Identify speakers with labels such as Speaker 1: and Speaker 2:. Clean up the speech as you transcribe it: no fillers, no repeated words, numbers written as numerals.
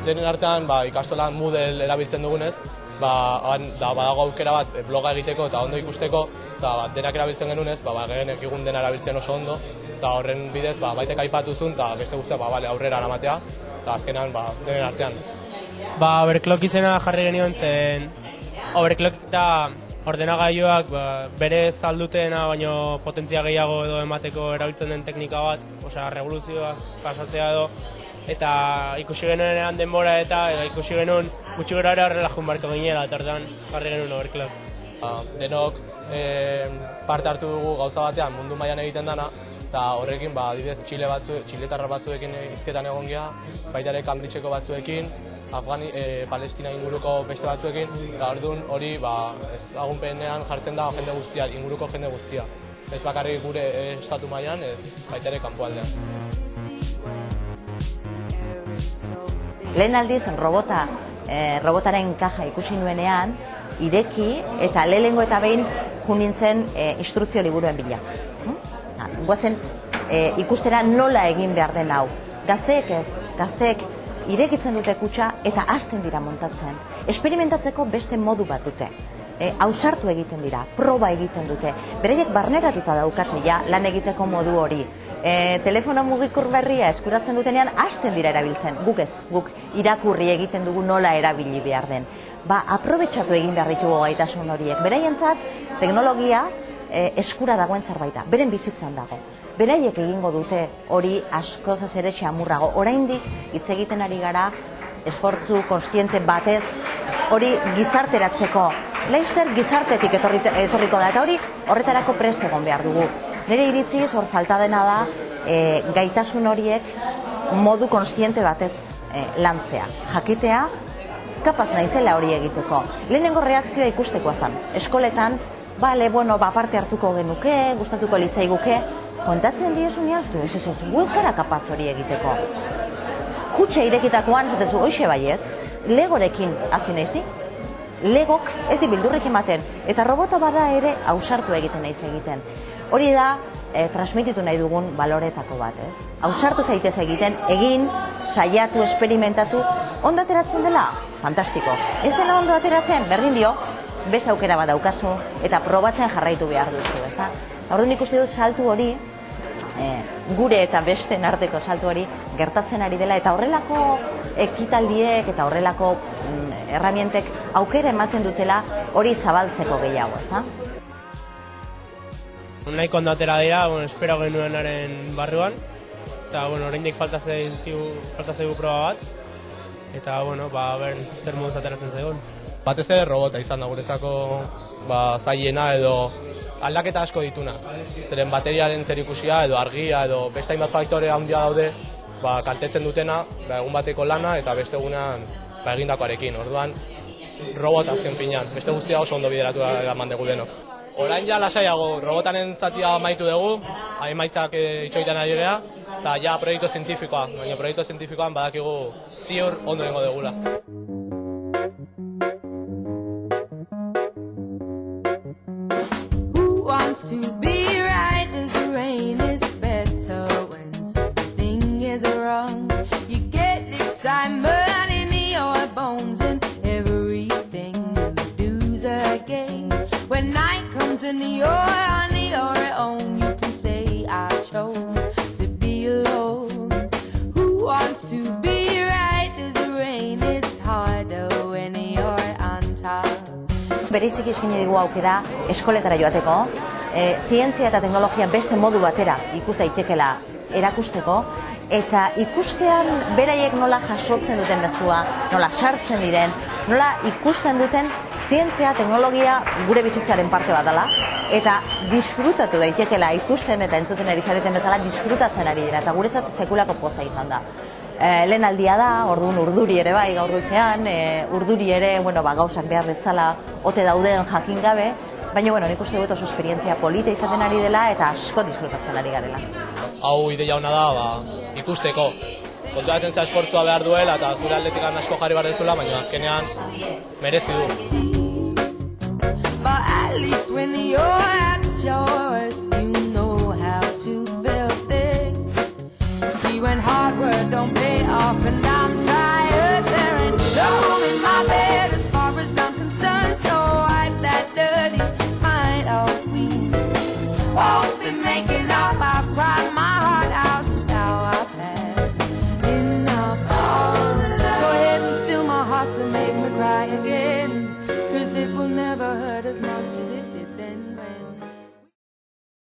Speaker 1: denen artean ikastolan Moodle erabiltzen dugunez, badago aukera bat bloga egiteko eta ondo ikusteko, eta denak erabiltzen genunez, genek egun dena erabiltzen oso ondo, eta horren bidez baitek aipatuzun, eta beste guztia aurrera eramatea, eta azkenan denen artean.
Speaker 2: Overclock izena jarri genion zen, overclock eta ordenagailuak bere saldutena baino potentzia gehiago edo emateko erabiltzen den teknika bat, revoluzioa pasatzea edo, eta ikusi genuenean denbora eta ikusi genuen gutxi gora horrela joan barko ginela, eta ordean jarri genuen overclock.
Speaker 1: Denok parte hartu dugu gauza batean mundu mailan egiten dana, eta horrekin adibidez txiletarra batzuekin hizketan egon geha, baita ere Cambridgeko batzuekin, Palestina inguruko beste batzuekin, eta orduan hori ezagunpenean jartzen da jende guztia, inguruko jende guztia. Ez bakarrik gure estatu mailan, baita ere kanpoaldean.
Speaker 3: Lehen aldiz robotaren kaja ikusi nuenean, ireki eta lehenengo eta behin junintzen instrukzio liburuen bila. Guazen ikustera nola egin behar den hau. Gazteek ez, gazteek irekitzen dute kutxa eta hasten dira montatzen. Esperimentatzeko beste modu bat dute. Ausartu egiten dira, proba egiten dute. Bereiek barneratuta daukate lan egiteko modu hori. Telefono mugikur berria eskuratzen dutenean hasten dira erabiltzen. Guk ez, guk irakurri egiten dugu nola erabili behar den. Aprobetxatu egin behar ditugu gaitasun horiek. Beraientzat teknologia eskura dagoen zerbaita, beren bizitzan dago. Beraiek egingo dute hori askoz ere xamurrago. Oraindik hitz egiten ari gara esfortzu konstiente batez hori gizarteratzeko. Leister gizartetik etorriko da eta hori horretarako prest egon behar dugu. Nire iritziz hor falta dena da gaitasun horiek modu konstiente batez lantzea. Jakitea kapaz naizela hori egiteko. Lehenengo reakzioa ikustekoa zen. Eskoletan, parte hartuko genuke, gustatuko litzaiguke, kontatzen diezunean, gu ez gara kapaz hori egiteko. Kutxa irekitakoan, zatezu, hoxe baietz, legorekin hasi naizti, legok ez di bildurrik ematen, eta robota bada ere ausartu egiten naiz egiten. Hori da, transmititu nahi dugun baloretako bat, ez? Ausartu zaitez egiten, egin, saiatu, esperimentatu, ondo ateratzen dela? Fantastiko. Ez dela ondo ateratzen, berdin dio, beste aukera bat daukazu, eta probatzen jarraitu behar duzu, ezta? Orduan ikuste dut saltu hori, gure eta beste arteko saltu hori gertatzen ari dela, eta horrelako ekitaldiek eta horrelako erramientek aukera ematen dutela hori zabaltzeko gehiago, ezta?
Speaker 2: Nahiko ondo atera dira, espero genuenaren barruan, eta oraindik falta zaigu proba bat, eta ber zer moduz ateratzen zaigun.
Speaker 1: Batez ere robota izan da guretzako zailena edo aldaketa asko dituna. Zeren bateriaren zerikusia edo argia edo beste hainbat faktore handia daude kaltetzen dutena, egun bateko lana eta beste egunean egindakoarekin. Orduan, robot azken finean, beste guztia oso ondo bideratu da eman dugu denok. Orain ja lasaiago, robotaren zatia amaitu dugu, emaitzak itxoiten ari geha, eta ja proiektu zientifikoa, baina proiektu zientifikoan badakigu ziur ondo dengo dugula.
Speaker 4: To be right as the rain is better when something is wrong. You get excitement in your bones and everything you do's a game. When night comes and you're on your own, you can say I chose to be alone. Who wants to be right as the rain? It's harder when you're on top.
Speaker 3: Bereizik eskaini digu aukera eskoletara joateko, zientzia eta teknologia beste modu batera ikus daitekela erakusteko, eta ikustean beraiek nola jasotzen duten mezua, nola sartzen diren, nola ikusten duten zientzia, teknologia gure bizitzaren parte bat dela, eta disfrutatu daitekela ikusten eta entzuten ari zareten bezala disfrutatzen ari dira, eta guretzat sekulako poza izan da. Lehen aldia da, orduan urduri ere bai gaur goizean, urduri ere gauzak behar bezala ote dauden jakin gabe, baina nik uste dut oso esperientzia polita izaten ari dela eta asko disfrutatzen ari garela.
Speaker 1: Hau ideia hona da, ikusteko. Konturatzen zea esfortzua behar duela eta zure aldetik asko jarri behar dezuela, baina azkenean merezi du.
Speaker 4: But at least when you're at yours, you know how to feel things. See when hard work don't pay off and I'm tired. we cry again, 'cause it will never hurt as much as